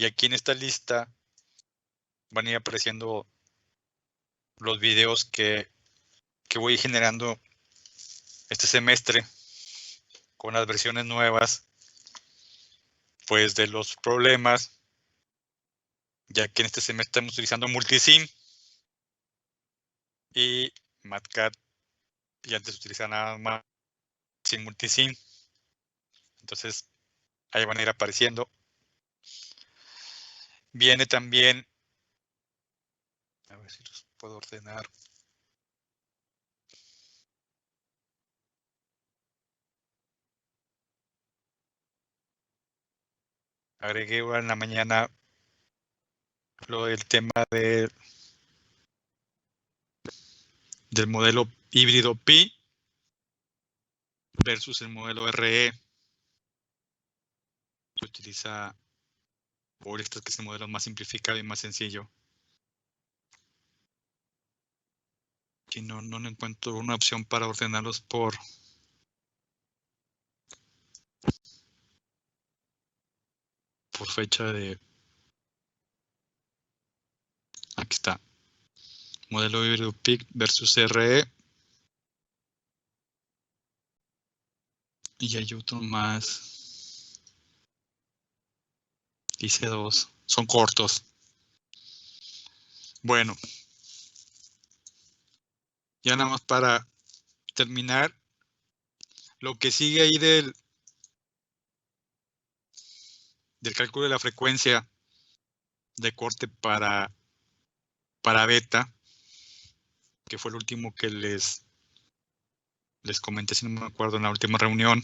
Y aquí en esta lista van a ir apareciendo los videos que voy generando este semestre con las versiones nuevas, pues de los problemas, ya que en este semestre estamos utilizando Multisim y Matcat, y antes utilizaba nada más sin Multisim. Entonces ahí van a ir apareciendo. Viene también, a ver si los puedo ordenar. Agregué en la mañana lo del tema del modelo híbrido Pi versus el modelo RE, que utiliza Polystat, que es el modelo más simplificado y más sencillo. Aquí no encuentro una opción para ordenarlos por fecha de... Aquí está. Modelo híbrido PIC versus RE. Y hay otro más. Dice 2. Son cortos. Bueno. Ya nada más para terminar. Lo que sigue ahí del cálculo de la frecuencia de corte para beta, que fue el último que les comenté, si no me acuerdo, en la última reunión.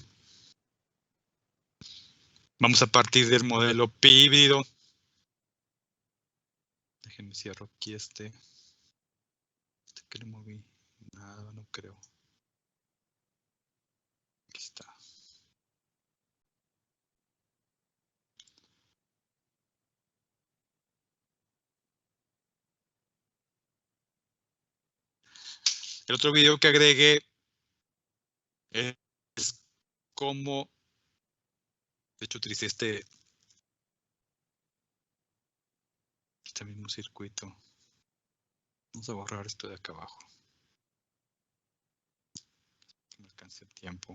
Vamos a partir del modelo Pi híbrido. Déjenme cierro aquí este que le moví. Nada, no creo. Aquí está. El otro video que agregué es cómo, de hecho utilicé este mismo circuito. Vamos a borrar esto de acá abajo. Que me alcance el tiempo.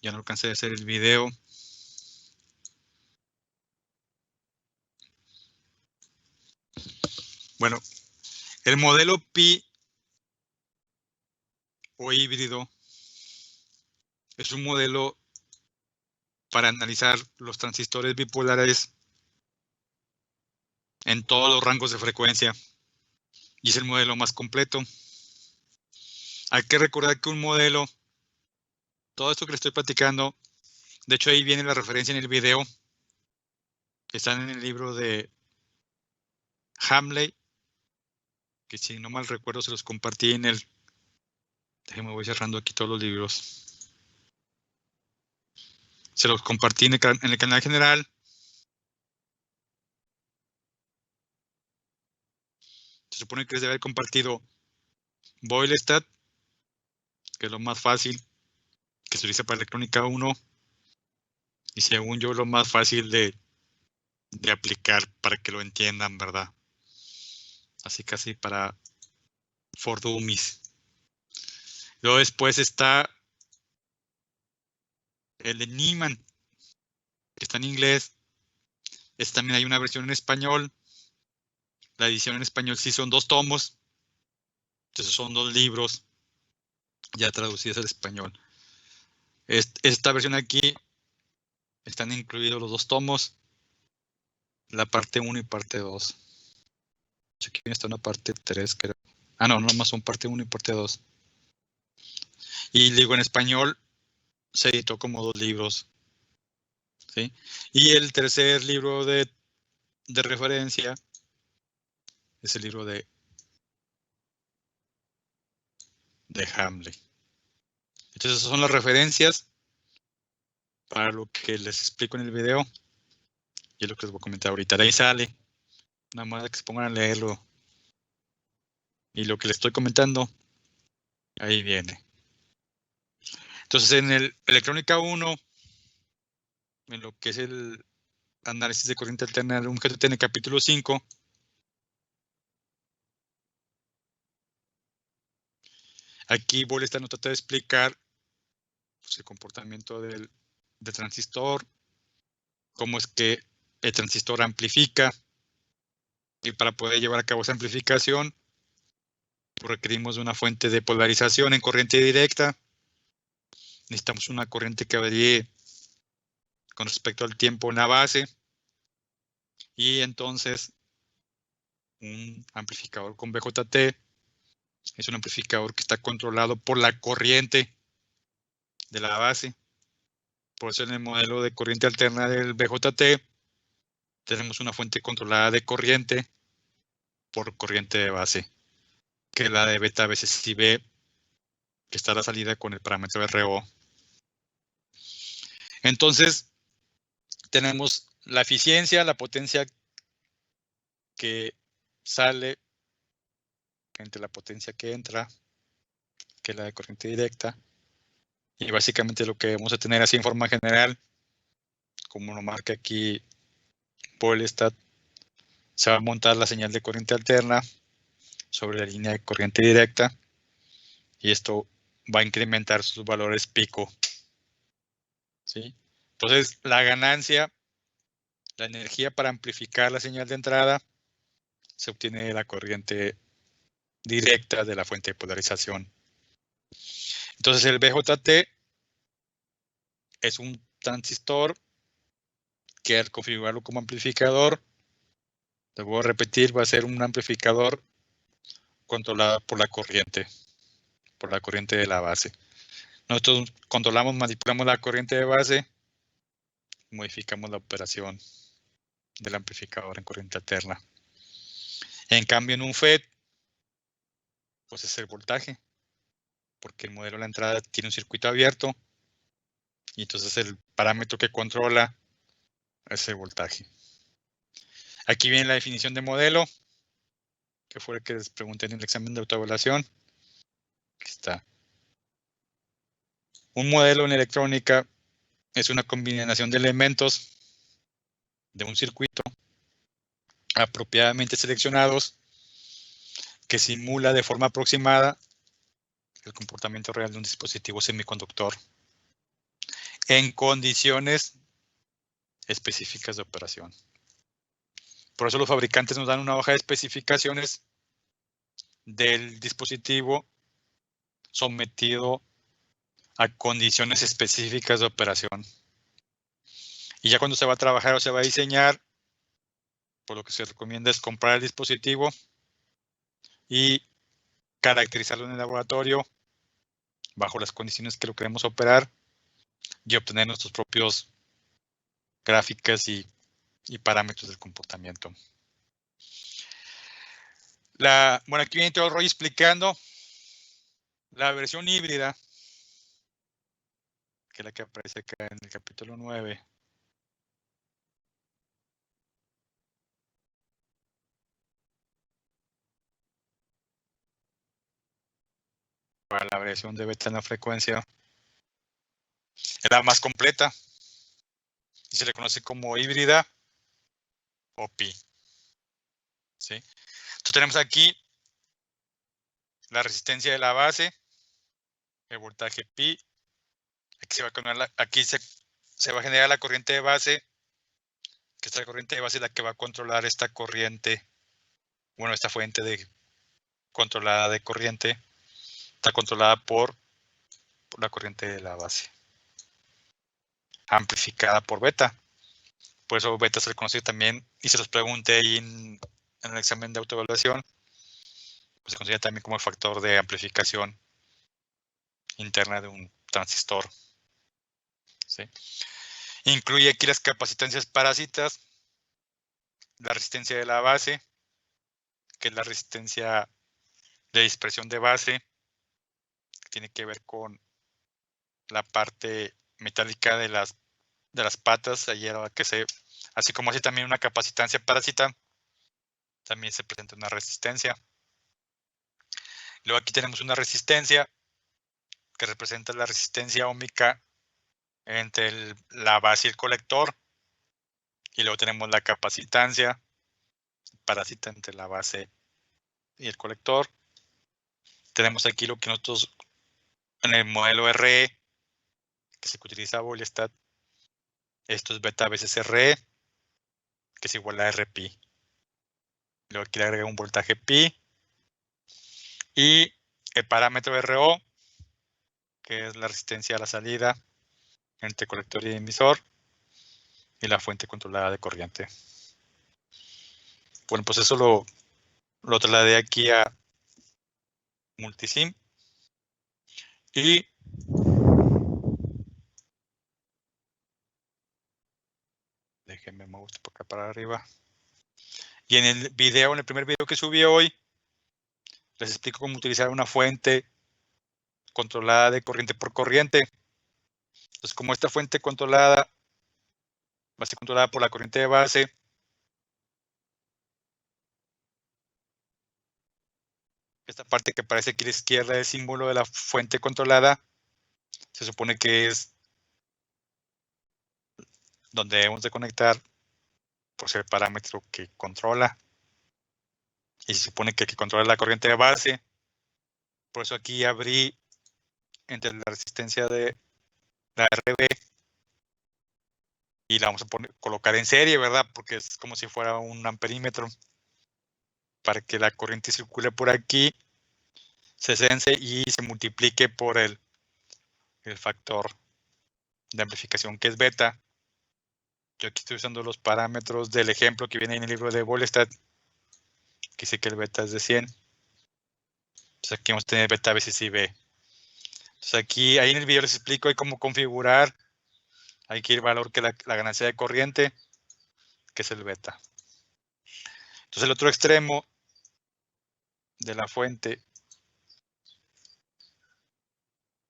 Ya no alcancé a hacer el video. Bueno, el modelo Pi o híbrido es un modelo para analizar los transistores bipolares en todos los rangos de frecuencia y es el modelo más completo. Hay que recordar que un modelo, todo esto que le estoy platicando, de hecho ahí viene la referencia en el video, que están en el libro de Hamley, que si no mal recuerdo se los compartí en el... Déjenme, voy cerrando aquí todos los libros. Se los compartí en el canal general. Se supone que les debe haber compartido Boylestat, que es lo más fácil, que se utiliza para electrónica 1, y según yo lo más fácil de aplicar para que lo entiendan, ¿verdad? Así casi para for dummies. Luego después está el de Niemann, que está en inglés. También hay una versión en español. La edición en español sí son 2 tomos. Entonces son 2 libros ya traducidos al español. Esta versión aquí están incluidos los 2 tomos, la parte 1 y parte 2. Aquí está una parte 3, creo. Ah, no, nomás son parte 1 y parte 2. Y digo, en español se editó como 2 libros. ¿Sí? Y el tercer libro de referencia es el libro de Hamley. Entonces, esas son las referencias para lo que les explico en el video. Y es lo que les voy a comentar ahorita. De ahí sale. Nada más que se pongan a leerlo. Y lo que les estoy comentando, ahí viene. Entonces, en el Electrónica 1, en lo que es el análisis de corriente alterna de un GTT en el capítulo 5. Aquí Boylestad nos trata de explicar pues, el comportamiento del transistor, cómo es que el transistor amplifica, y para poder llevar a cabo esa amplificación, pues requerimos de una fuente de polarización en corriente directa. Necesitamos una corriente que varíe con respecto al tiempo en la base, y entonces un amplificador con BJT es un amplificador que está controlado por la corriente de la base. Por eso en el modelo de corriente alterna del BJT tenemos una fuente controlada de corriente por corriente de base, que es la de beta veces si B, que está a la salida con el parámetro RO. Entonces, tenemos la eficiencia, la potencia que sale entre la potencia que entra, que es la de corriente directa, y básicamente lo que vamos a tener así en forma general, como lo marca aquí Boylestad, se va a montar la señal de corriente alterna sobre la línea de corriente directa, y esto va a incrementar sus valores pico. ¿Sí? Entonces, la ganancia, la energía para amplificar la señal de entrada, se obtiene de la corriente directa de la fuente de polarización. Entonces, el BJT es un transistor que al configurarlo como amplificador, te voy a repetir, va a ser un amplificador controlado por la corriente de la base. Nosotros controlamos, manipulamos la corriente de base, modificamos la operación del amplificador en corriente alterna. En cambio, en un FET, pues es el voltaje, porque el modelo de la entrada tiene un circuito abierto, y entonces el parámetro que controla es el voltaje. Aquí viene la definición de modelo, que fue el que les pregunté en el examen de autoevaluación. Aquí está. Un modelo en electrónica es una combinación de elementos de un circuito apropiadamente seleccionados que simula de forma aproximada el comportamiento real de un dispositivo semiconductor en condiciones específicas de operación. Por eso los fabricantes nos dan una hoja de especificaciones del dispositivo sometido a condiciones específicas de operación. Y ya cuando se va a trabajar o se va a diseñar, pues lo que se recomienda es comprar el dispositivo y caracterizarlo en el laboratorio bajo las condiciones que lo queremos operar y obtener nuestros propios gráficas y parámetros del comportamiento. Bueno, aquí viene todo el rollo explicando la versión híbrida, que es la que aparece acá en el capítulo 9. Para la variación de beta en la frecuencia, es la más completa y se le conoce como híbrida o pi. ¿Sí? Entonces tenemos aquí la resistencia de la base, el voltaje pi. Aquí se va a generar la corriente de base, que esta corriente de base es la que va a controlar esta corriente, bueno, esta fuente controlada de corriente, está controlada por la corriente de la base, amplificada por beta. Por eso beta se le conoce también, y se los pregunté ahí en el examen de autoevaluación, pues se considera también como el factor de amplificación interna de un transistor. ¿Sí? Incluye aquí las capacitancias parásitas, la resistencia de la base, que es la resistencia de dispersión de base, que tiene que ver con la parte metálica de las patas, así como así también una capacitancia parásita, también se presenta una resistencia. Luego aquí tenemos una resistencia que representa la resistencia óhmica entre la base y el colector. Y luego tenemos la capacitancia, parásita entre la base y el colector. Tenemos aquí lo que nosotros en el modelo RE, que se utiliza Bolestad, esto es beta veces RE, que es igual a RPi. Luego aquí le agrego un voltaje pi. Y el parámetro RO, que es la resistencia a la salida entre colector y emisor, y la fuente controlada de corriente. Bueno, pues eso lo trasladé aquí a Multisim. Y déjenme mover por acá para arriba. Y en el video, en el primer video que subí hoy, les explico cómo utilizar una fuente controlada de corriente por corriente. Entonces, como esta fuente controlada va a ser controlada por la corriente de base, esta parte que aparece aquí a la izquierda del símbolo de la fuente controlada, se supone que es donde debemos de conectar por ser el parámetro que controla. Y se supone que el que controla la corriente de base. Por eso aquí abrí entre la resistencia de la RB y la vamos a colocar en serie, ¿verdad? Porque es como si fuera un amperímetro para que la corriente circule por aquí, se sense y se multiplique por el factor de amplificación que es beta. Yo aquí estoy usando los parámetros del ejemplo que viene en el libro de Bolestad, que dice que el beta es de 100. Entonces aquí vamos a tener beta veces IB. Entonces aquí, ahí en el video les explico cómo configurar. Hay que ir al valor que la ganancia de corriente, que es el beta. Entonces el otro extremo de la fuente,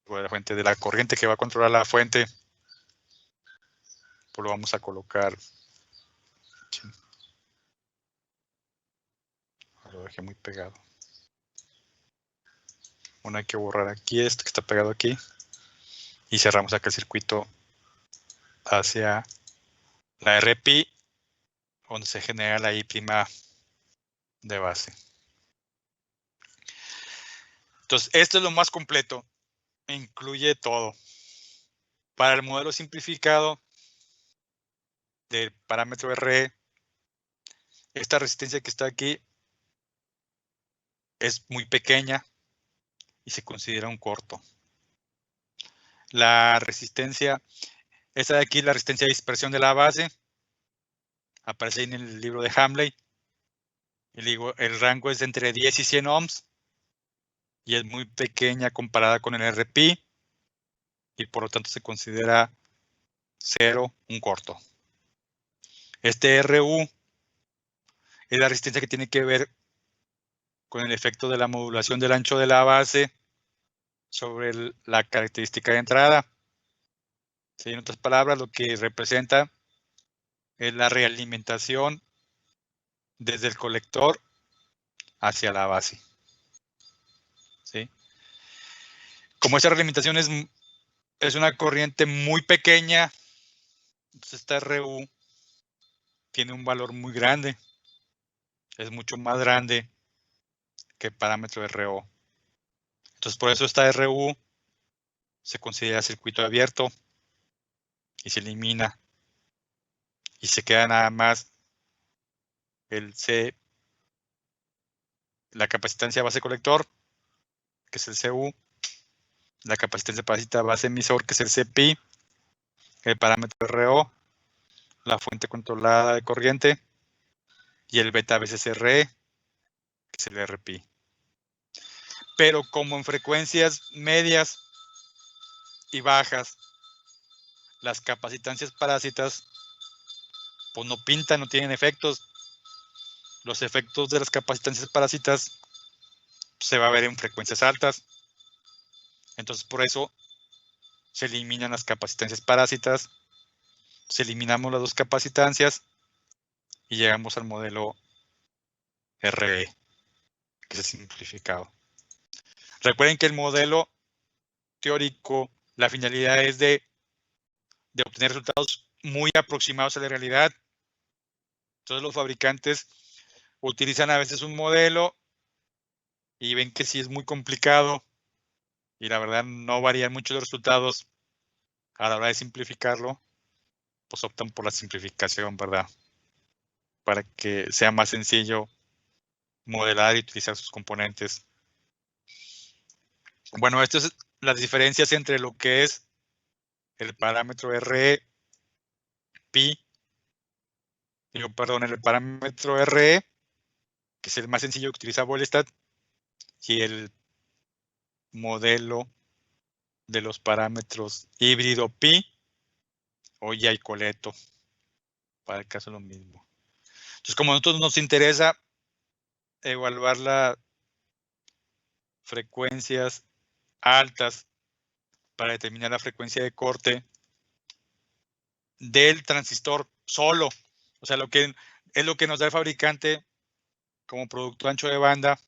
o de la corriente que va a controlar la fuente, pues lo vamos a colocar. Lo dejé muy pegado. Bueno, hay que borrar aquí esto que está pegado aquí. Y cerramos acá el circuito hacia la RPi, donde se genera la I' de base. Entonces, esto es lo más completo. Incluye todo. Para el modelo simplificado del parámetro RE, esta resistencia que está aquí es muy pequeña y se considera un corto. La resistencia, esta de aquí, la resistencia de dispersión de la base, aparece en el libro de Hamley. El rango es entre 10 y 100 ohms y es muy pequeña comparada con el RPi y por lo tanto se considera 0, un corto. Este RU es la resistencia que tiene que ver con el efecto de la modulación del ancho de la base sobre la característica de entrada. ¿Sí? En otras palabras, lo que representa es la realimentación desde el colector hacia la base. ¿Sí? Como esa realimentación es una corriente muy pequeña, entonces esta RU tiene un valor muy grande. Es mucho más grande que el parámetro RO. Entonces, por eso esta RU se considera circuito abierto y se elimina. Y se queda nada más el C, la capacitancia base colector, que es el CU, la capacitancia parásita base emisor, que es el CPi, el parámetro RO, la fuente controlada de corriente y el beta veces RE, que es el RPi. Pero como en frecuencias medias y bajas, las capacitancias parásitas pues no pintan, no tienen efectos. Los efectos de las capacitancias parásitas se va a ver en frecuencias altas. Entonces, por eso se eliminan las capacitancias parásitas, se eliminamos las dos capacitancias y llegamos al modelo RE, que es el simplificado. Recuerden que el modelo teórico, la finalidad es de obtener resultados muy aproximados a la realidad. Entonces los fabricantes utilizan a veces un modelo y ven que sí es muy complicado y la verdad no varían mucho los resultados a la hora de simplificarlo, pues optan por la simplificación, ¿verdad? Para que sea más sencillo modelar y utilizar sus componentes. Bueno, estas son las diferencias entre lo que es el parámetro RE, pi, el parámetro RE, que es el más sencillo que utiliza Bolestad, y el modelo de los parámetros híbrido pi o y Coleto, para el caso lo mismo. Entonces, como a nosotros nos interesa evaluar las frecuencias altas para determinar la frecuencia de corte del transistor solo, o sea, lo que es lo que nos da el fabricante como producto ancho de banda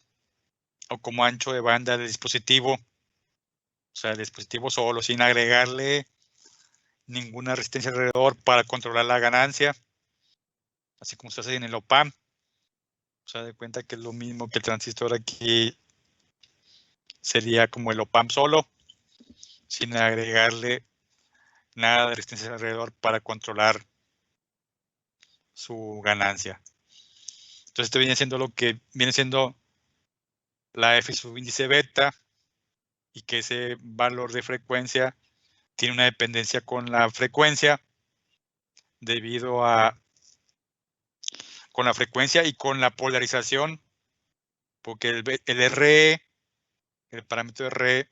o como ancho de banda del dispositivo, o sea, el dispositivo solo, sin agregarle ninguna resistencia alrededor para controlar la ganancia, así como se hace en el op-amp. O sea, de cuenta que es lo mismo que el transistor aquí sería como el op-amp solo, sin agregarle nada de resistencia alrededor para controlar su ganancia. Entonces, esto viene siendo lo que viene siendo la F subíndice beta y que ese valor de frecuencia tiene una dependencia con la frecuencia debido a con la frecuencia y con la polarización, porque el RE, el parámetro RE,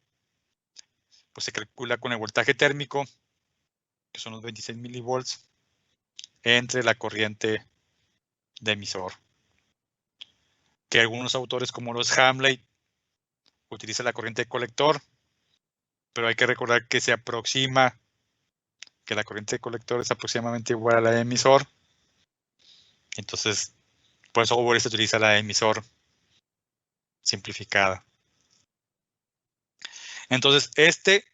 pues se calcula con el voltaje térmico, que son los 26 milivolts, entre la corriente de emisor. Que algunos autores como los Hamley utilizan la corriente de colector, pero hay que recordar que se aproxima, que la corriente de colector es aproximadamente igual a la de emisor. Entonces, por eso se utiliza la de emisor simplificada. Entonces, este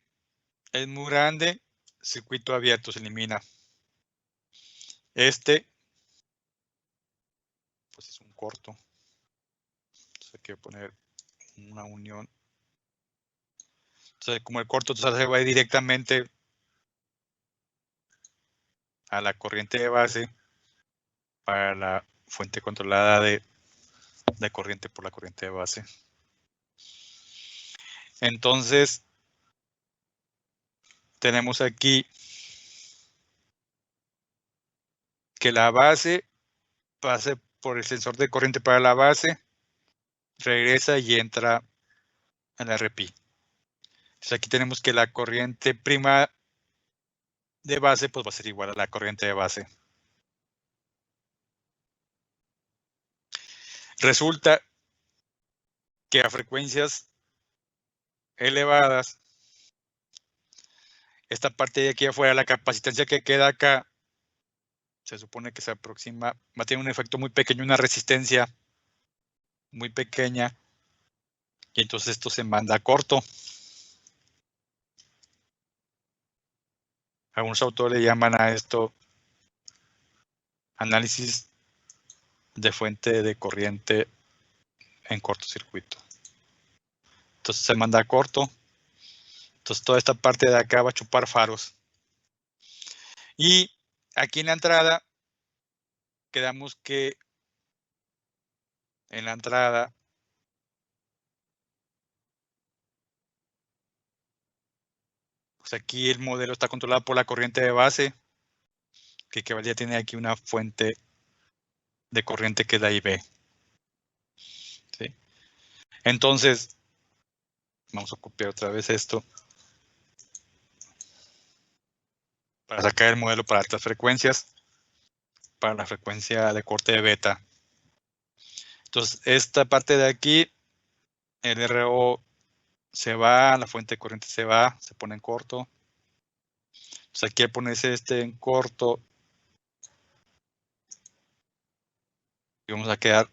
es muy grande, circuito abierto se elimina. Este, pues es un corto. Entonces hay que poner una unión. Entonces, como el corto entonces se va directamente a la corriente de base para la fuente controlada de corriente por la corriente de base. Entonces, tenemos aquí que la base pase por el sensor de corriente para la base, regresa y entra en la RPI. Entonces aquí tenemos que la corriente prima de base pues va a ser igual a la corriente de base. Resulta que a frecuencias elevadas, esta parte de aquí afuera, la capacitancia que queda acá, se supone que se aproxima, va a tener un efecto muy pequeño, una resistencia muy pequeña, y entonces esto se manda corto. Algunos autores le llaman a esto análisis de fuente de corriente en cortocircuito. Entonces se manda corto. Entonces toda esta parte de acá va a chupar faros. Y aquí en la entrada, quedamos que en la entrada pues aquí el modelo está controlado por la corriente de base, que ya tiene aquí una fuente de corriente que es la IB. ¿Sí? Entonces, vamos a copiar otra vez esto para sacar el modelo para altas frecuencias, para la frecuencia de corte de beta. Entonces, esta parte de aquí, el RO se va, la fuente de corriente se va, se pone en corto. Entonces, aquí al ponerse este en corto, y vamos a quedar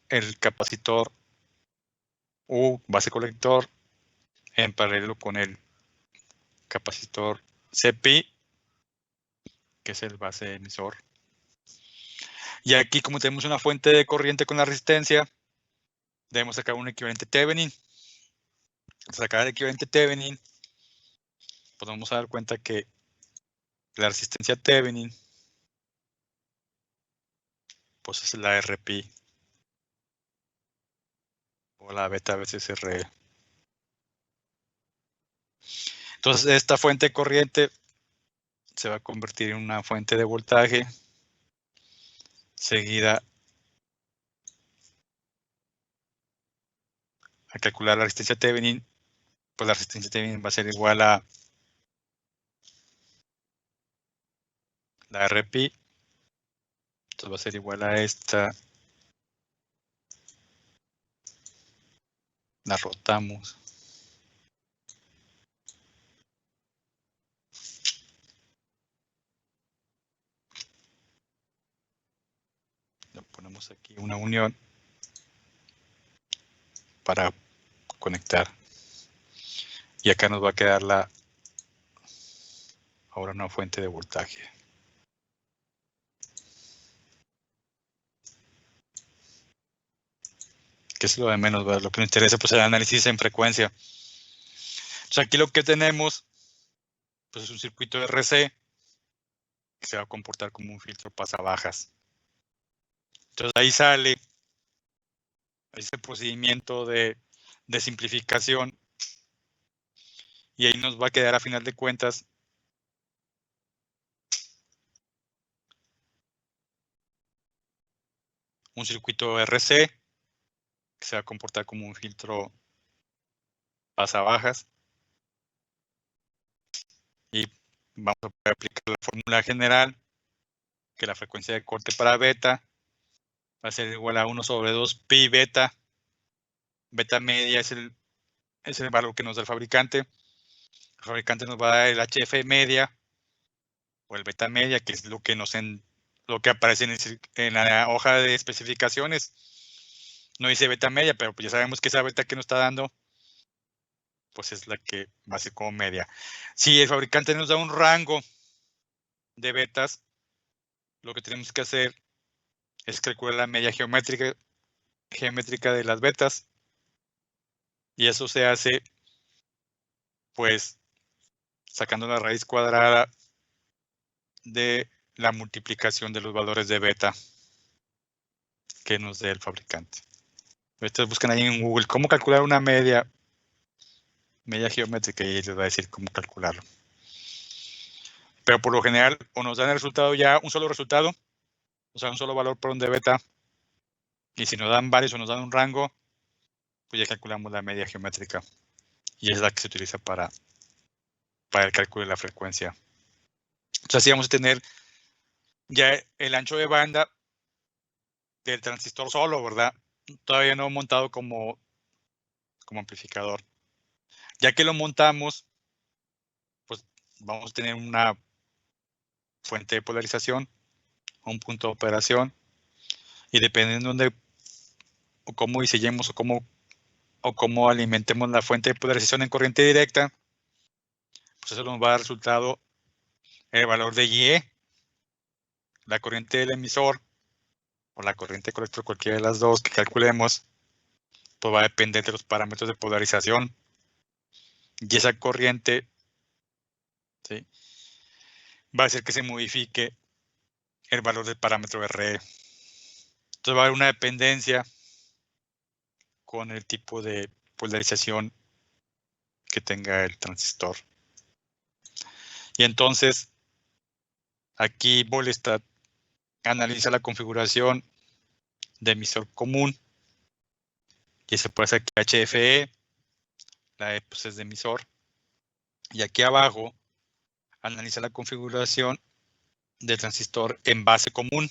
el capacitor U base colector en paralelo con el capacitor CPI, que es el base emisor. Y aquí, como tenemos una fuente de corriente con la resistencia, debemos sacar un equivalente Thevenin. Sacar el equivalente Thevenin, pues vamos a dar cuenta que la resistencia Thevenin, pues es la RP o la beta veces RE. Entonces, esta fuente de corriente se va a convertir en una fuente de voltaje seguida a calcular la resistencia Thevenin, pues la resistencia Thevenin va a ser igual a la RP, entonces va a ser igual a esta, la rotamos. Le ponemos aquí una unión para conectar. Y acá nos va a quedar ahora una fuente de voltaje. Que es lo de menos, ¿verdad? Lo que nos interesa pues el análisis en frecuencia. Entonces aquí lo que tenemos pues es un circuito RC que se va a comportar como un filtro pasabajas. Entonces ahí sale ese procedimiento de simplificación y ahí nos va a quedar a final de cuentas un circuito RC que se va a comportar como un filtro pasabajas y vamos a poder aplicar la fórmula general que la frecuencia de corte para beta va a ser igual a 1 sobre 2 pi beta. Beta media es el valor que nos da el fabricante. El fabricante nos va a dar el HF media o el beta media, que es lo que lo que aparece en la hoja de especificaciones. No dice beta media, pero pues ya sabemos que esa beta que nos está dando, pues es la que va a ser como media. Si el fabricante nos da un rango de betas, lo que tenemos que hacer es calcular la media geométrica de las betas. Y eso se hace, pues, sacando la raíz cuadrada de la multiplicación de los valores de beta que nos dé el fabricante. Ustedes buscan ahí en Google cómo calcular una media geométrica y les va a decir cómo calcularlo. Pero por lo general, o nos dan el resultado ya, un solo resultado, o sea, un solo valor por un de beta, y si nos dan varios o nos dan un rango, pues ya calculamos la media geométrica. Y es la que se utiliza para el cálculo de la frecuencia. Entonces, así vamos a tener ya el ancho de banda del transistor solo, ¿verdad? Todavía no montado como amplificador. Ya que lo montamos, pues vamos a tener una fuente de polarización, un punto de operación, y dependiendo de o cómo diseñemos o cómo alimentemos la fuente de polarización en corriente directa, pues eso nos va a dar resultado el valor de IE, la corriente del emisor o la corriente de colector, cualquiera de las dos que calculemos, pues va a depender de los parámetros de polarización. Y esa corriente, ¿sí?, va a hacer que se modifique el valor del parámetro RE. Entonces va a haber una dependencia con el tipo de polarización que tenga el transistor. Y entonces, aquí Bolestad analiza la configuración de emisor común. Y se puede hacer aquí HFE, la E pues es de emisor. Y aquí abajo analiza la configuración del transistor en base común.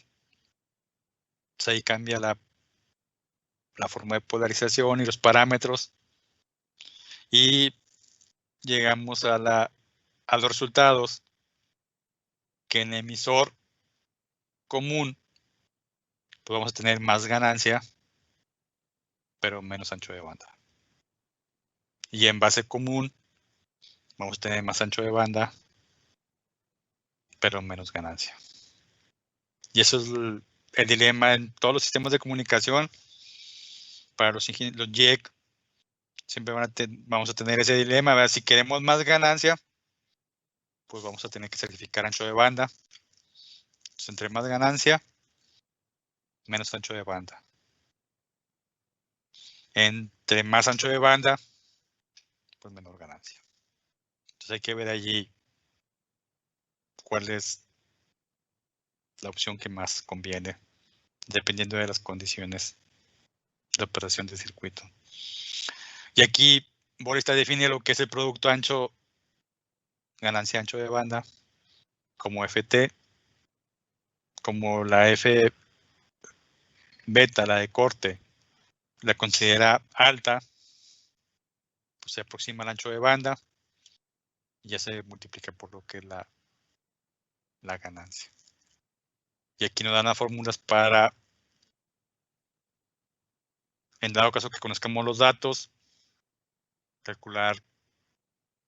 Entonces ahí cambia la forma de polarización y los parámetros. Y llegamos a los resultados que en emisor común pues vamos a tener más ganancia, pero menos ancho de banda. Y en base común vamos a tener más ancho de banda, pero menos ganancia. Y eso es el dilema en todos los sistemas de comunicación. Para los JEC, siempre vamos a tener ese dilema. ¿Verdad? Si queremos más ganancia, pues vamos a tener que sacrificar ancho de banda. Entonces, entre más ganancia, menos ancho de banda. Entre más ancho de banda, pues menor ganancia. Entonces hay que ver allí cuál es la opción que más conviene, dependiendo de las condiciones de operación de circuito. Y aquí Borista define lo que es el producto ancho, ganancia ancho de banda, como FT, como la F beta, la de corte, la considera alta, pues se aproxima al ancho de banda y ya se multiplica por lo que es la ganancia. Y aquí nos dan las fórmulas para, en dado caso que conozcamos los datos, calcular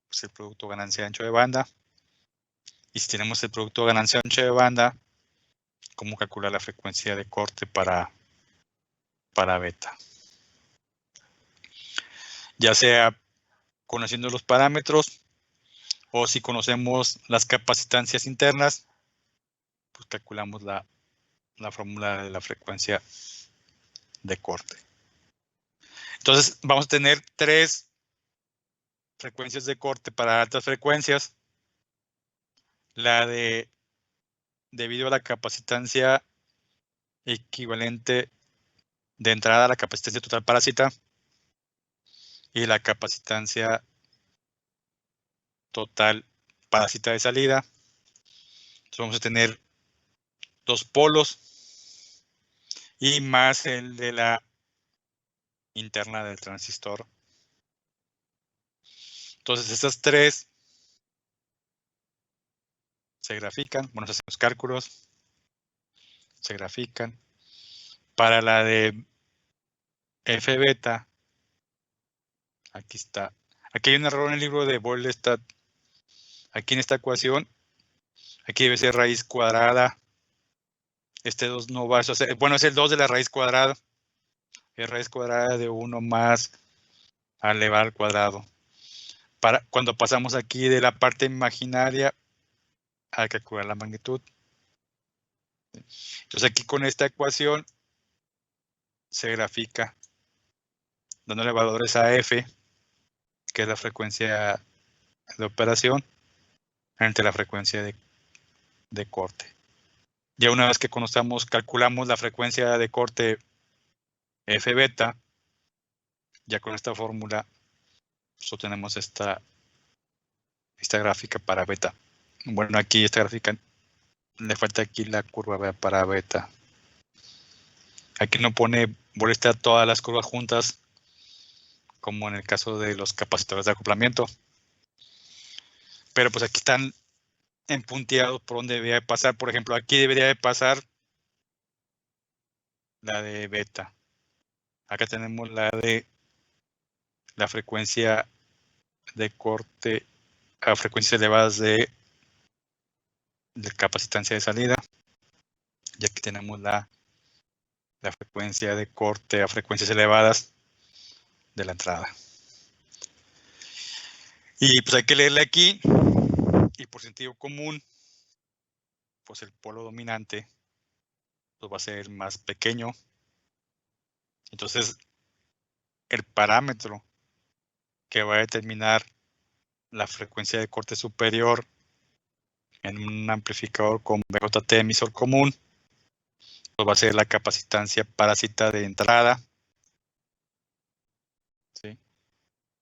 pues, el producto ganancia ancho de banda. Y si tenemos el producto ganancia ancho de banda, cómo calcular la frecuencia de corte para beta. Ya sea conociendo los parámetros o si conocemos las capacitancias internas, pues calculamos la fórmula de la frecuencia de corte. Entonces vamos a tener 3 frecuencias de corte para altas frecuencias. La debido a la capacitancia equivalente de entrada a la capacitancia total parásita y la capacitancia total parásita de salida. Entonces vamos a tener 2 polos y más el de la interna del transistor. Entonces estas 3 se grafican, bueno, se hacen los cálculos, se grafican. Para la de F beta, aquí está. Aquí hay un error en el libro de Boylestad. Aquí en esta ecuación, aquí debe ser raíz cuadrada. Este 2 no va a ser, bueno, es el 2 de la raíz cuadrada. Es raíz cuadrada de 1 más elevado al cuadrado. Cuando pasamos aquí de la parte imaginaria a calcular la magnitud. Entonces aquí con esta ecuación se grafica dándole valores a F, que es la frecuencia de operación, entre la frecuencia de corte. Ya una vez que conozcamos, calculamos la frecuencia de corte F beta, ya con esta fórmula pues, obtenemos esta gráfica para beta. Bueno, aquí esta gráfica le falta aquí la curva para beta. Aquí no pone Boylestad todas las curvas juntas, como en el caso de los capacitores de acoplamiento. Pero pues aquí están empunteados por donde debería de pasar. Por ejemplo, aquí debería de pasar la de beta. Acá tenemos la de la frecuencia de corte a frecuencias elevadas de capacitancia de salida. Y aquí tenemos la frecuencia de corte a frecuencias elevadas de la entrada. Y pues hay que leerle aquí. Y por sentido común, pues el polo dominante pues va a ser más pequeño. Entonces, el parámetro que va a determinar la frecuencia de corte superior en un amplificador con BJT emisor común, pues va a ser la capacitancia parásita de entrada. ¿Sí?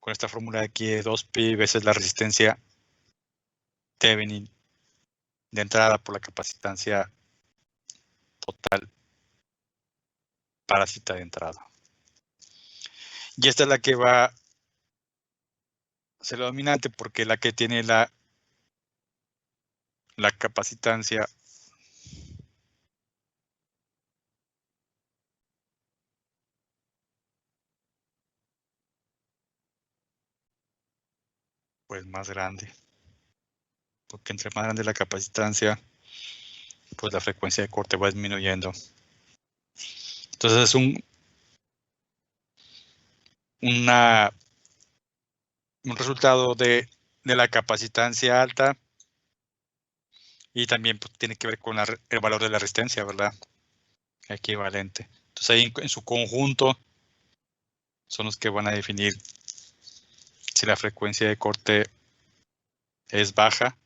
Con esta fórmula de aquí de 2pi veces la resistencia Thevenin de entrada por la capacitancia total parásita de entrada. Y esta es la que va a ser la dominante porque es la que tiene la capacitancia pues más grande. Porque entre más grande la capacitancia, pues la frecuencia de corte va disminuyendo. Entonces es un resultado de la capacitancia alta, y también pues, tiene que ver con el valor de la resistencia, ¿verdad? Equivalente. Entonces ahí en su conjunto son los que van a definir si la frecuencia de corte es baja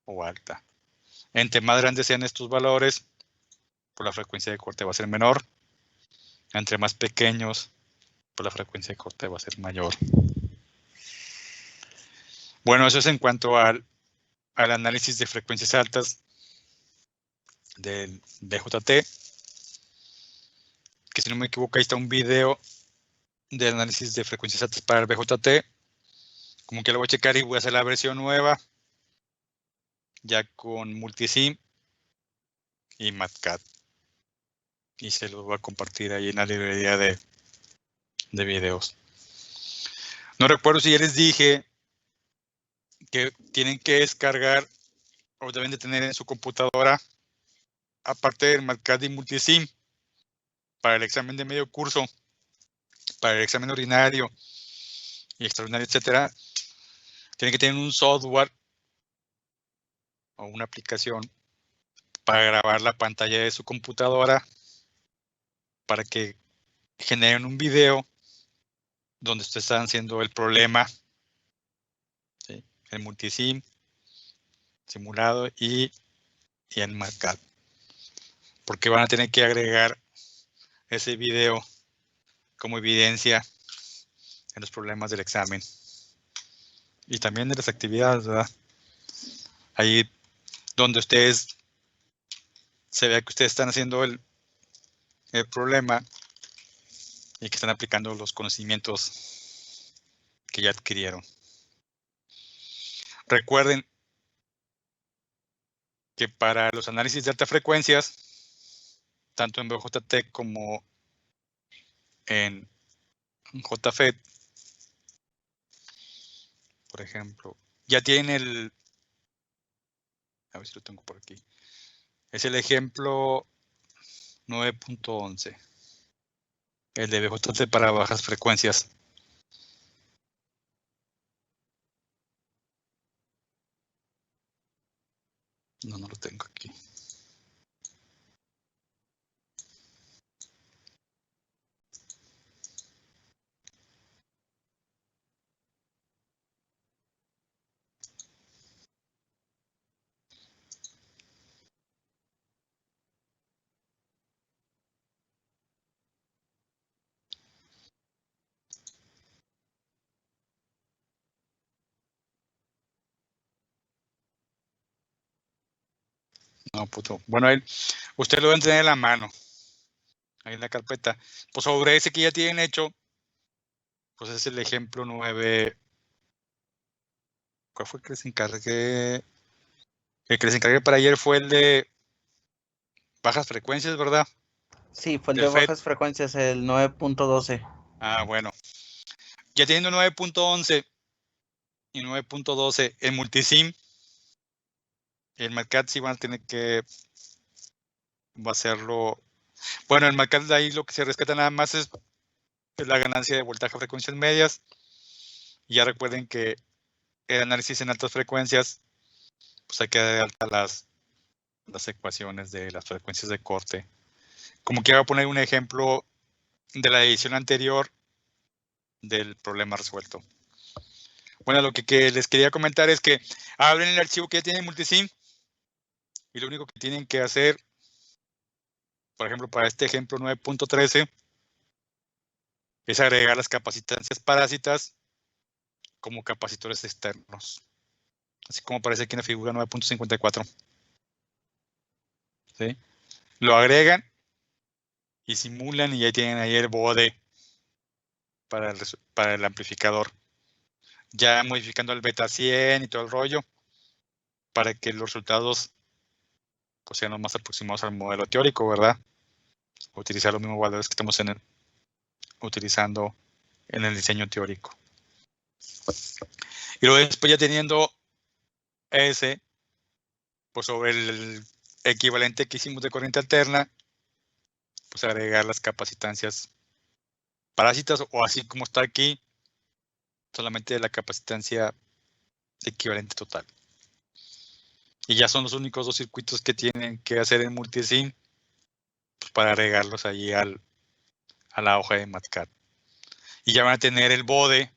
o alta. Entre más grandes sean estos valores, pues la frecuencia de corte va a ser menor. Entre más pequeños, pues la frecuencia de corte va a ser mayor. Bueno, eso es en cuanto al análisis de frecuencias altas del BJT, que si no me equivoco ahí está un video de análisis de frecuencias altas para el BJT. Como que lo voy a checar y voy a hacer la versión nueva, ya con Multisim y MatCat. Y se los voy a compartir ahí en la librería de videos. No recuerdo si ya les dije que tienen que descargar o deben de tener en su computadora, aparte del MatCat y Multisim, para el examen de medio curso, para el examen ordinario y extraordinario, etcétera, tienen que tener un software o una aplicación para grabar la pantalla de su computadora, para que generen un video donde ustedes están haciendo el problema, ¿sí? El Multisim, simulado y el MatCat. Porque van a tener que agregar ese video como evidencia en los problemas del examen. Y también de las actividades, ¿verdad? Ahí donde ustedes se vea que ustedes están haciendo el problema y que están aplicando los conocimientos que ya adquirieron. Recuerden que para los análisis de altas frecuencias, tanto en BJT como en JFET, por ejemplo, ya tienen a ver si lo tengo por aquí, es el ejemplo 9.11, el de BJT para bajas frecuencias. No lo tengo aquí. No, puto. Bueno, ahí, usted lo deben tener en la mano, ahí en la carpeta. Pues sobre ese que ya tienen hecho, pues es el ejemplo 9. ¿Cuál fue el que les encargué? El que les encargué para ayer fue el de bajas frecuencias, ¿verdad? Sí, fue el Del de FET. bajas frecuencias, el 9.12. Ah, bueno. Ya teniendo 9.11 y 9.12 en Multisim, el MatCat sí van a tener que va a hacerlo. Bueno, el MatCat de ahí lo que se rescata nada más es la ganancia de voltaje a frecuencias medias. Y ya recuerden que el análisis en altas frecuencias, pues hay que dar de alta las ecuaciones de las frecuencias de corte. Como quiero poner un ejemplo de la edición anterior del problema resuelto. Bueno, lo que les quería comentar es que abren el archivo que ya tienen Multisim y lo único que tienen que hacer, por ejemplo, para este ejemplo 9.13, es agregar las capacitancias parásitas como capacitores externos, así como aparece aquí en la figura 9.54. ¿Sí? Lo agregan y simulan y ya tienen ahí el bode para el amplificador. Ya modificando el beta 100 y todo el rollo para que los resultados pues, sean los más aproximados al modelo teórico, ¿verdad? Utilizar los mismos valores que estamos utilizando en el diseño teórico. Y luego después ya teniendo ese, pues sobre el equivalente que hicimos de corriente alterna, pues agregar las capacitancias parásitas, o así como está aquí, solamente la capacitancia equivalente total. Y ya son los únicos dos circuitos que tienen que hacer en multisim, pues para agregarlos allí a la hoja de MATCAD. Y ya van a tener el bode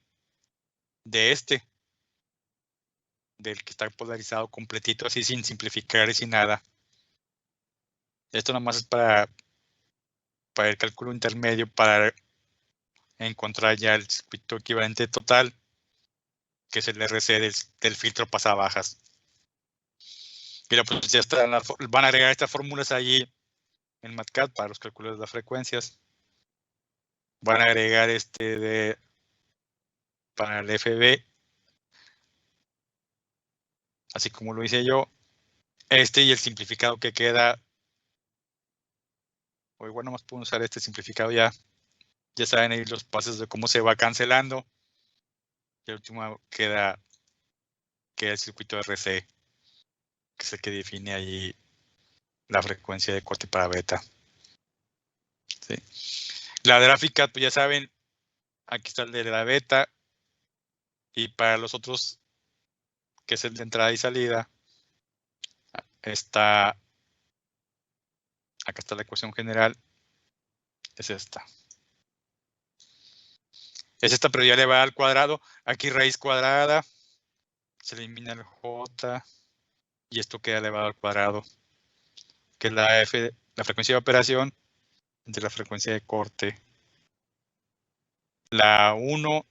de del que está polarizado completito, así sin simplificar y sin nada. Esto nada más es para el cálculo intermedio, para encontrar ya el circuito equivalente total, que es el RC del filtro pasabajas. Mira, pues ya están, van a agregar estas fórmulas allí en MATCAD para los cálculos de las frecuencias. Van a agregar para el FB, así como lo hice yo, y el simplificado que queda. O igual nomás puedo usar este simplificado ya. Ya saben ahí los pasos de cómo se va cancelando. Y el último queda el circuito RC, que es el que define ahí la frecuencia de corte para beta. ¿Sí? La gráfica, pues ya saben, aquí está el de la beta. Y para los otros, que es el de entrada y salida, acá está la ecuación general, es esta. Es esta, pero ya le va al cuadrado. Aquí raíz cuadrada, se elimina el J, y esto queda elevado al cuadrado, que es la frecuencia de operación entre la frecuencia de corte. La 1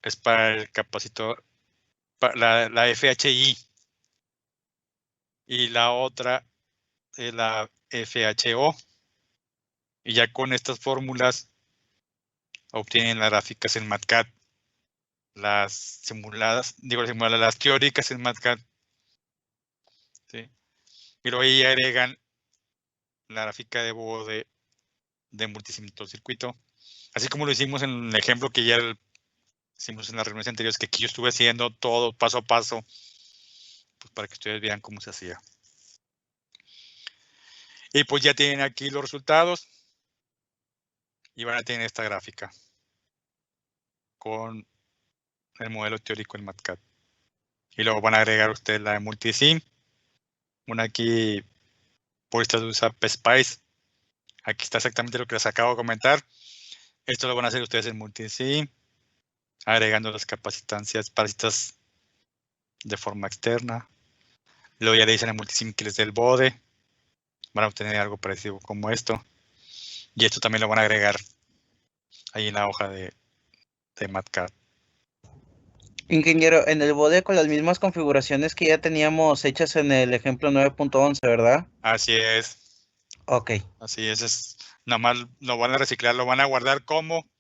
es para el capacitor, para la FHI, y la otra es la FHO. Y ya con estas fórmulas obtienen las gráficas en MATCAD, las simuladas, las teóricas en MATCAD. ¿Sí? Y luego ahí agregan la gráfica de bode de multisimito circuito, así como lo hicimos en el ejemplo que ya hicimos en las reuniones anteriores, que aquí yo estuve haciendo todo paso a paso, pues para que ustedes vean cómo se hacía. Y pues ya tienen aquí los resultados y van a tener esta gráfica con el modelo teórico en MATCAD. Y luego van a agregar ustedes la de multisim, una aquí por esta usa PSpice. Aquí está exactamente lo que les acabo de comentar. Esto lo van a hacer ustedes en multisim, agregando las capacitancias parásitas de forma externa. Luego ya le dicen a multisim que les dé el bode. Van a obtener algo parecido como esto. Y esto también lo van a agregar ahí en la hoja de MATCAD. Ingeniero, en el bode con las mismas configuraciones que ya teníamos hechas en el ejemplo 9.11, ¿verdad? Así es. Ok. Así es. Nada más lo van a reciclar, lo van a guardar como.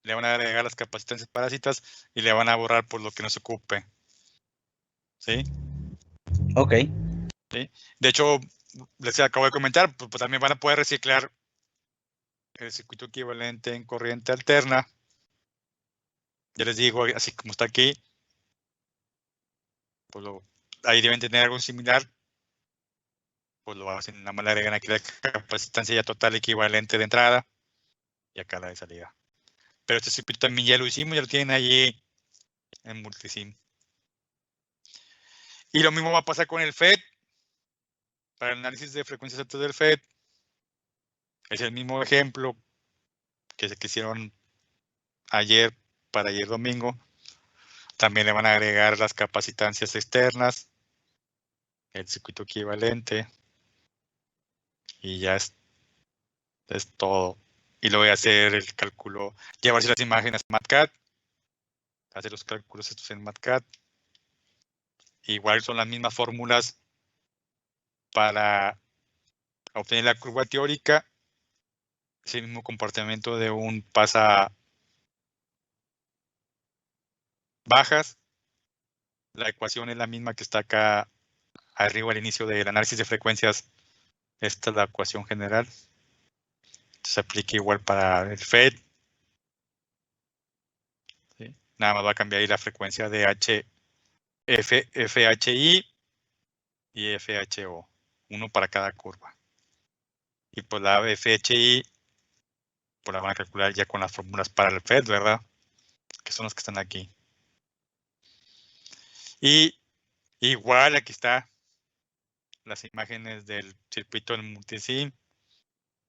Le van a agregar las capacitantes parásitas y le van a borrar por lo que no se ocupe. ¿Sí? Ok. ¿Sí? De hecho, les acabo de comentar, pues también van a poder reciclar el circuito equivalente en corriente alterna. Ya les digo, así como está aquí, pues ahí deben tener algo similar. Pues lo hacen, nada más le agregan aquí la capacitancia ya total equivalente de entrada y acá la de salida. Pero este circuito también ya lo hicimos, ya lo tienen allí en multisim. Y lo mismo va a pasar con el FET. Para el análisis de frecuencias altas del FET, es el mismo ejemplo que se hicieron ayer para ayer domingo. También le van a agregar las capacitancias externas, el circuito equivalente, y ya es todo. Y lo voy a hacer el cálculo, llevarse las imágenes a MATCAD, hacer los cálculos estos en MATCAD. Igual son las mismas fórmulas para obtener la curva teórica, es el mismo comportamiento de un pasa bajas. La ecuación es la misma que está acá arriba al inicio del análisis de frecuencias. Esta es la ecuación general. Se aplica igual para el FET. ¿Sí? Nada más va a cambiar ahí la frecuencia de FHI y FHO. Uno para cada curva. Y pues la FHI, pues la van a calcular ya con las fórmulas para el FED, ¿verdad? Que son las que están aquí. Y igual aquí está las imágenes del circuito del multisim.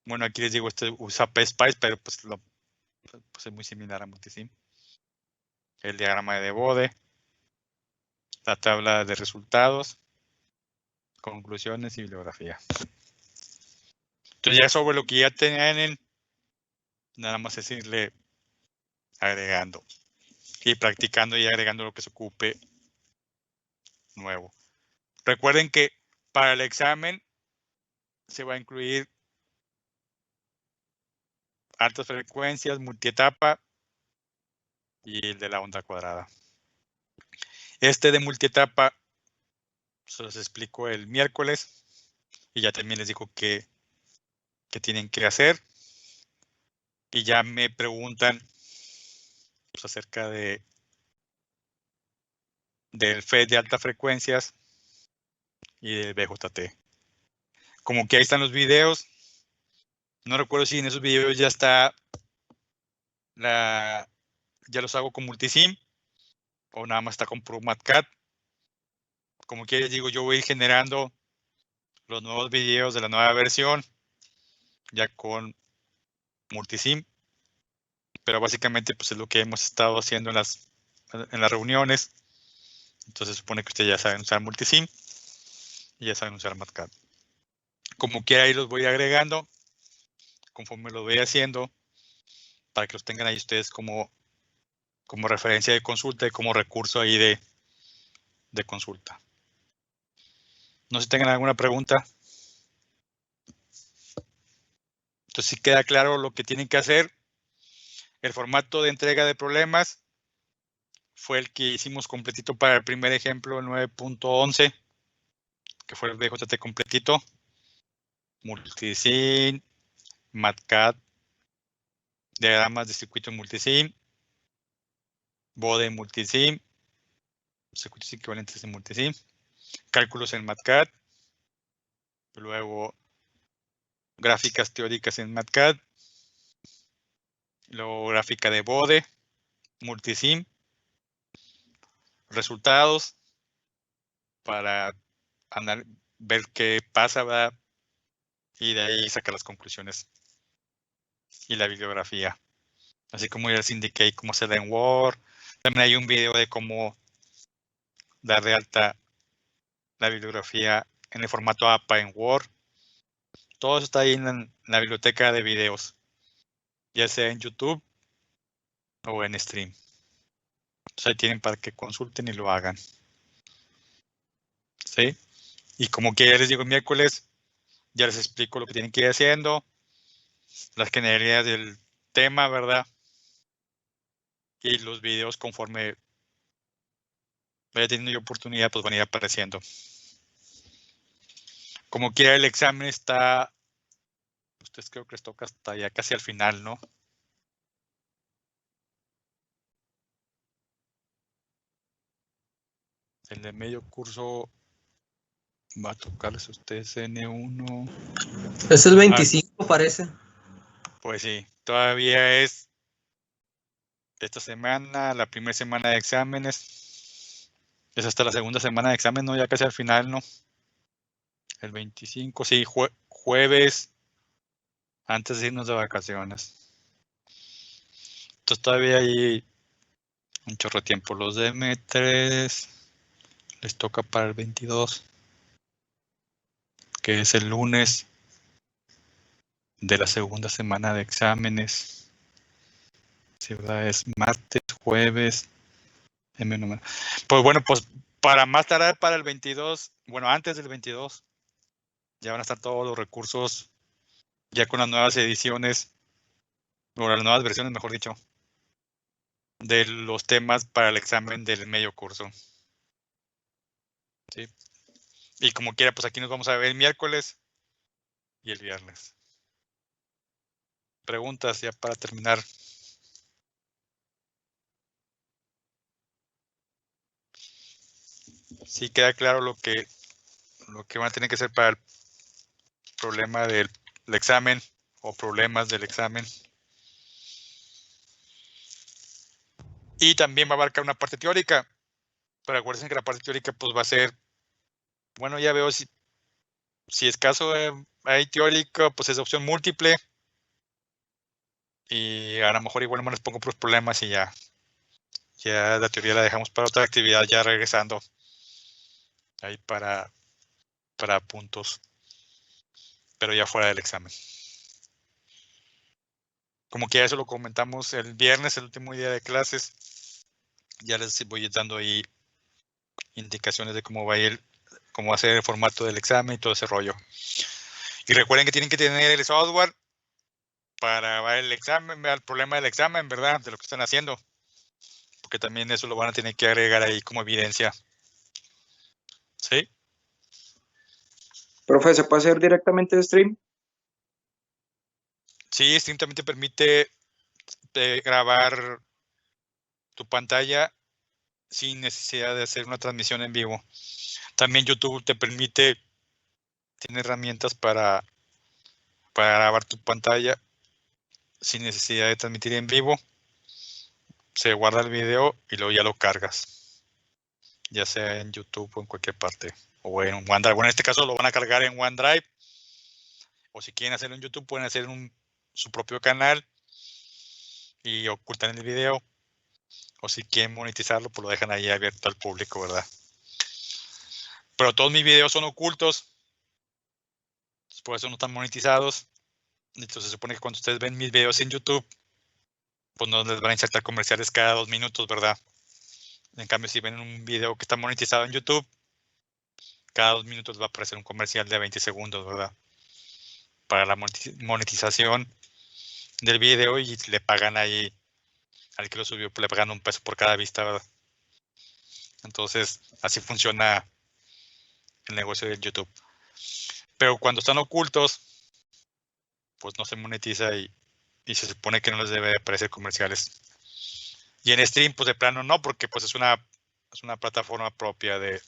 Bueno, aquí les digo, este usa PSpice, pero pues, pues es muy similar a multisim. El diagrama de Bode, la tabla de resultados, conclusiones y bibliografía. Entonces ya sobre lo que ya tienen, nada más es irle agregando y practicando y agregando lo que se ocupe nuevo. Recuerden que para el examen se va a incluir altas frecuencias, multietapa y el de la onda cuadrada. Este de multietapa se los explico el miércoles y ya también les digo qué tienen que hacer. Y ya me preguntan pues, acerca del FED de altas frecuencias y del BJT. Como que ahí están los videos. No recuerdo si en esos videos ya está ya los hago con multisim o nada más está con puro matcat. Como que les digo, yo voy generando los nuevos videos de la nueva versión ya con multisim, pero básicamente pues es lo que hemos estado haciendo en las reuniones. Entonces supone que ustedes ya saben usar multisim y ya saben usar matcat. Como quiera ahí los voy agregando conforme lo voy haciendo para que los tengan ahí ustedes como referencia de consulta y como recurso ahí de consulta. No sé si tengan alguna pregunta. Entonces, si queda claro lo que tienen que hacer, el formato de entrega de problemas fue el que hicimos completito para el primer ejemplo, el 9.11, que fue el BJT completito. Multisim, matcat, diagramas de circuito multisim, Bode multisim, circuitos equivalentes de multisim, cálculos en matcat, luego gráficas teóricas en matcat, luego gráfica de Bode, multisim, resultados para ver qué pasa, ¿verdad? Y de ahí sacar las conclusiones y la bibliografía. Así como ya les indiqué cómo se da en Word. También hay un video de cómo dar de alta la bibliografía en el formato APA en Word. Todo eso está ahí en la biblioteca de videos, ya sea en YouTube o en Stream. Entonces ahí tienen para que consulten y lo hagan. ¿Sí? Y como que ya les digo el miércoles, ya les explico lo que tienen que ir haciendo, las generalidades del tema, ¿verdad? Y los videos conforme vaya teniendo oportunidad, pues van a ir apareciendo. Como quiera el examen está, ustedes creo que les toca hasta ya casi al final, ¿no? El de medio curso va a tocarles a ustedes N1. Es el 25, parece. Pues sí, todavía es esta semana, la primera semana de exámenes. Es hasta la segunda semana de examen, ¿no? Ya casi al final, ¿no? El 25, sí, jueves, antes de irnos de vacaciones. Entonces todavía hay un chorro de tiempo. Los de M3 les toca para el 22, que es el lunes de la segunda semana de exámenes. Sí, ¿verdad? Es martes, jueves, M1. Pues bueno, pues para más tardar para el 22, bueno, antes del 22, ya van a estar todos los recursos ya con las nuevas ediciones, o las nuevas versiones, mejor dicho, de los temas para el examen del medio curso. ¿Sí? Y como quiera, pues aquí nos vamos a ver el miércoles y el viernes. Preguntas ya para terminar. Sí queda claro lo que van a tener que hacer para el problema del el examen o problemas del examen. Y también va a abarcar una parte teórica. Pero acuérdense que la parte teórica pues va a ser, bueno, ya veo si es caso hay teórico, pues es opción múltiple. Y a lo mejor igual me les pongo por problemas y ya la teoría la dejamos para otra actividad, ya regresando ahí para puntos, pero ya fuera del examen. Como que ya eso lo comentamos el viernes, el último día de clases. Ya les voy dando ahí indicaciones de cómo va a ir, cómo va a ser el formato del examen y todo ese rollo. Y recuerden que tienen que tener el software para ver el examen, ver el problema del examen, ¿verdad? De lo que están haciendo. Porque también eso lo van a tener que agregar ahí como evidencia. ¿Sí? Profe, ¿se puede hacer directamente de stream? Sí, Stream también te permite grabar tu pantalla sin necesidad de hacer una transmisión en vivo. También YouTube te permite, tiene herramientas para grabar tu pantalla sin necesidad de transmitir en vivo. Se guarda el video y luego ya lo cargas, ya sea en YouTube o en cualquier parte, o en OneDrive. Bueno, en este caso lo van a cargar en OneDrive, o si quieren hacerlo en YouTube pueden hacer su propio canal y ocultan el video, o si quieren monetizarlo pues lo dejan ahí abierto al público, ¿verdad? Pero todos mis videos son ocultos, por eso no están monetizados. Entonces se supone que cuando ustedes ven mis videos en YouTube, pues no les van a insertar comerciales cada 2 minutos, ¿verdad? En cambio, si ven un video que está monetizado en YouTube, cada 2 minutos va a aparecer un comercial de 20 segundos, ¿verdad? Para la monetización del video, y le pagan ahí al que lo subió, pues le pagan $1 por cada vista, ¿verdad? Entonces, así funciona el negocio de YouTube. Pero cuando están ocultos, pues no se monetiza y se supone que no les debe aparecer comerciales. Y en stream, pues de plano no, porque pues es una plataforma propia de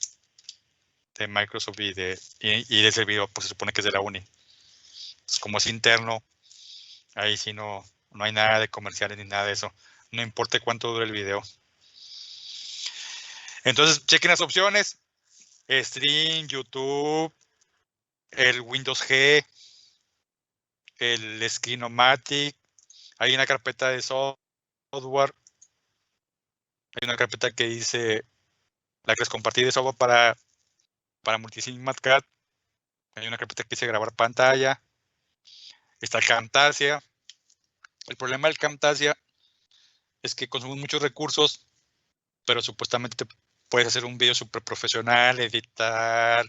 Microsoft y del servidor, pues se supone que es de la uni. Entonces, como es interno, ahí sí no hay nada de comerciales ni nada de eso. No importa cuánto dure el video. Entonces, chequen las opciones. Stream, YouTube, el Windows G, el Screenomatic. Hay una carpeta de software. Hay una carpeta que dice la que les compartí de software para Multisim Cat. Hay una carpeta que dice grabar pantalla. Está Camtasia. El problema del Camtasia es que consume muchos recursos, pero supuestamente puedes hacer un video súper profesional, editar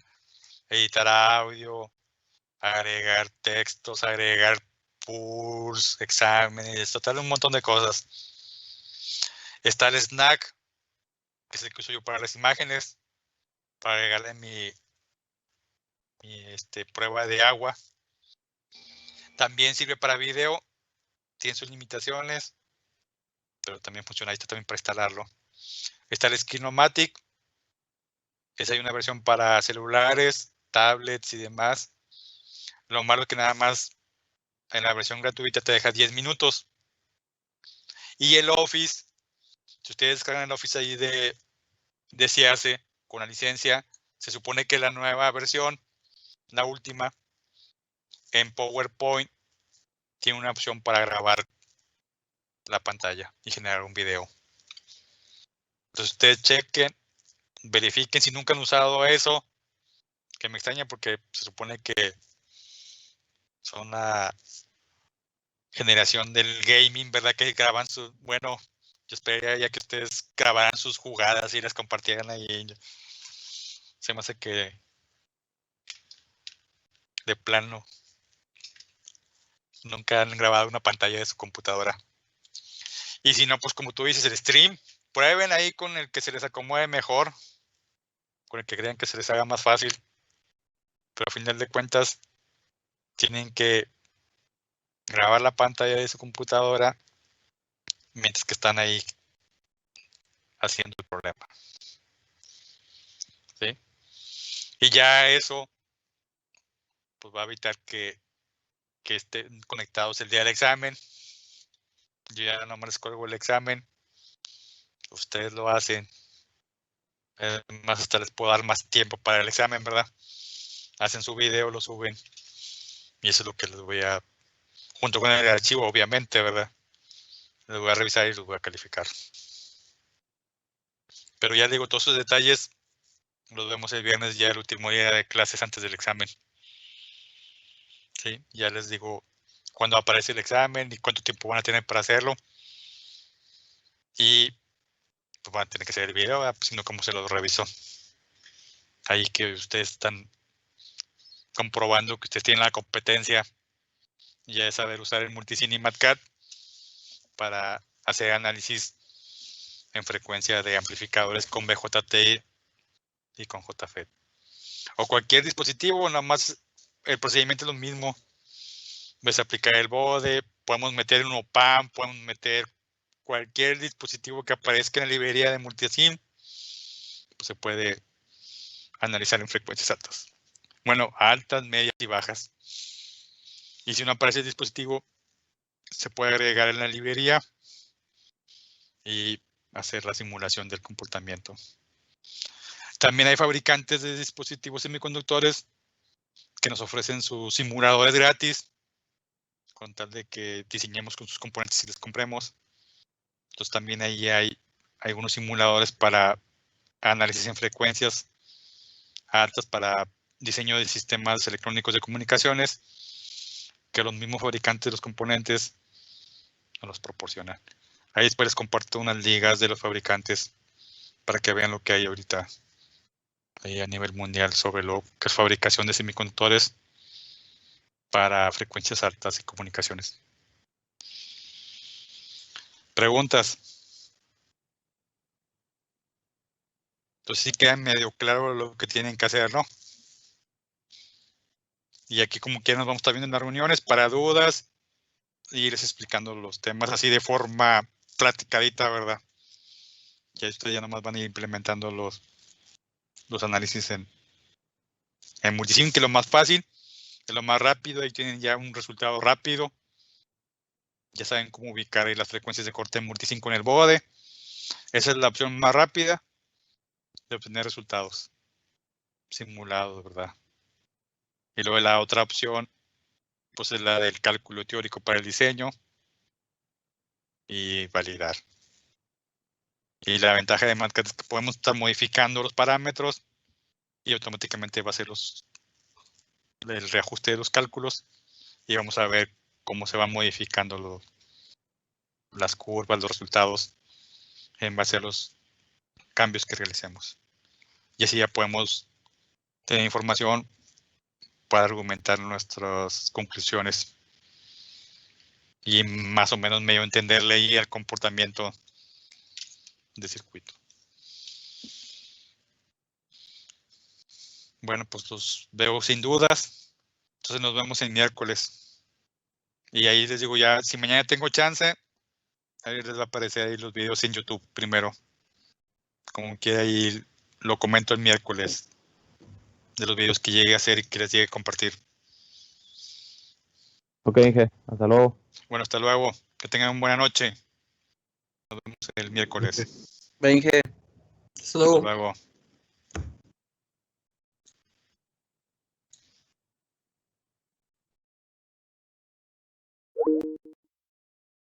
audio, agregar textos, agregar pools, exámenes, total un montón de cosas. Está el Snack, que es el que uso yo para las imágenes, para agregarle mi prueba de agua. También sirve para video, tiene sus limitaciones, pero también funciona. Ahí está también para instalarlo. Está el Screenomatic, esa hay una versión para celulares, tablets y demás. Lo malo es que nada más en la versión gratuita te deja 10 minutos. Y el Office, si ustedes descargan el Office ahí de SEACE con la licencia, se supone que la nueva versión, la última, en PowerPoint, tiene una opción para grabar la pantalla y generar un video. Entonces ustedes chequen, verifiquen si nunca han usado eso, que me extraña porque se supone que son la generación del gaming, ¿verdad? Que graban bueno, yo esperaría ya que ustedes grabaran sus jugadas y las compartieran ahí. Se me hace que de plano nunca han grabado una pantalla de su computadora. Y si no, pues como tú dices, el stream, prueben ahí con el que se les acomode mejor, con el que crean que se les haga más fácil. Pero a final de cuentas, tienen que grabar la pantalla de su computadora mientras que están ahí haciendo el problema. ¿Sí? Y ya eso pues va a evitar que que estén conectados el día del examen. Yo ya nomás les cuelgo el examen. Ustedes lo hacen. Más hasta les puedo dar más tiempo para el examen, ¿verdad? Hacen su video, lo suben. Y eso es lo que les voy a, junto con el archivo, obviamente, ¿verdad? Les voy a revisar y los voy a calificar. Pero ya digo, todos esos detalles los vemos el viernes, ya el último día de clases antes del examen. Sí, ya les digo cuándo aparece el examen y cuánto tiempo van a tener para hacerlo. Y pues van a tener que hacer el video, ¿verdad? Pues, sino cómo se los revisó. Ahí que ustedes están comprobando que ustedes tienen la competencia ya de saber usar el Multicine y MatCat para hacer análisis en frecuencia de amplificadores con BJT y con JFET. O cualquier dispositivo, nada más el procedimiento es lo mismo. Ves aplicar el bode, podemos meter un OPAM, podemos meter cualquier dispositivo que aparezca en la librería de Multicine, pues se puede analizar en frecuencias altas. Bueno, altas, medias y bajas. Y si no aparece el dispositivo, se puede agregar en la librería y hacer la simulación del comportamiento. También hay fabricantes de dispositivos semiconductores que nos ofrecen sus simuladores gratis, con tal de que diseñemos con sus componentes y les compremos. Entonces también ahí hay algunos simuladores para análisis en frecuencias altas, para diseño de sistemas electrónicos de comunicaciones, que los mismos fabricantes de los componentes nos los proporcionan. Ahí después les comparto unas ligas de los fabricantes para que vean lo que hay ahorita ahí a nivel mundial sobre lo que es fabricación de semiconductores para frecuencias altas y comunicaciones. ¿Preguntas? Entonces sí queda medio claro lo que tienen que hacer, ¿no? Y aquí como quiera nos vamos a estar viendo en las reuniones para dudas e irles explicando los temas así de forma platicadita, ¿verdad? Ya ustedes ya nomás van a ir implementando los análisis en Multicine, que es lo más fácil, es lo más rápido, ahí tienen ya un resultado rápido. Ya saben cómo ubicar ahí las frecuencias de corte en Multicine con el bode. Esa es la opción más rápida de obtener resultados simulados, ¿verdad? Y luego la otra opción, pues es la del cálculo teórico para el diseño y validar. Y la ventaja de MatCat es que podemos estar modificando los parámetros y automáticamente va a hacer el reajuste de los cálculos y vamos a ver cómo se van modificando las curvas, los resultados en base a los cambios que realicemos. Y así ya podemos tener información para argumentar nuestras conclusiones y más o menos medio entenderle ahí el comportamiento de circuito. Bueno, pues los veo sin dudas. Entonces nos vemos el miércoles. Y ahí les digo ya, si mañana tengo chance, ahí les va a aparecer ahí los videos en YouTube primero. Como que ahí lo comento el miércoles de los videos que llegue a hacer y que les llegue a compartir. Ok, Inge, hasta luego. Bueno, hasta luego. Que tengan una buena noche. Nos vemos el miércoles. Benje. Hasta luego. Hasta luego.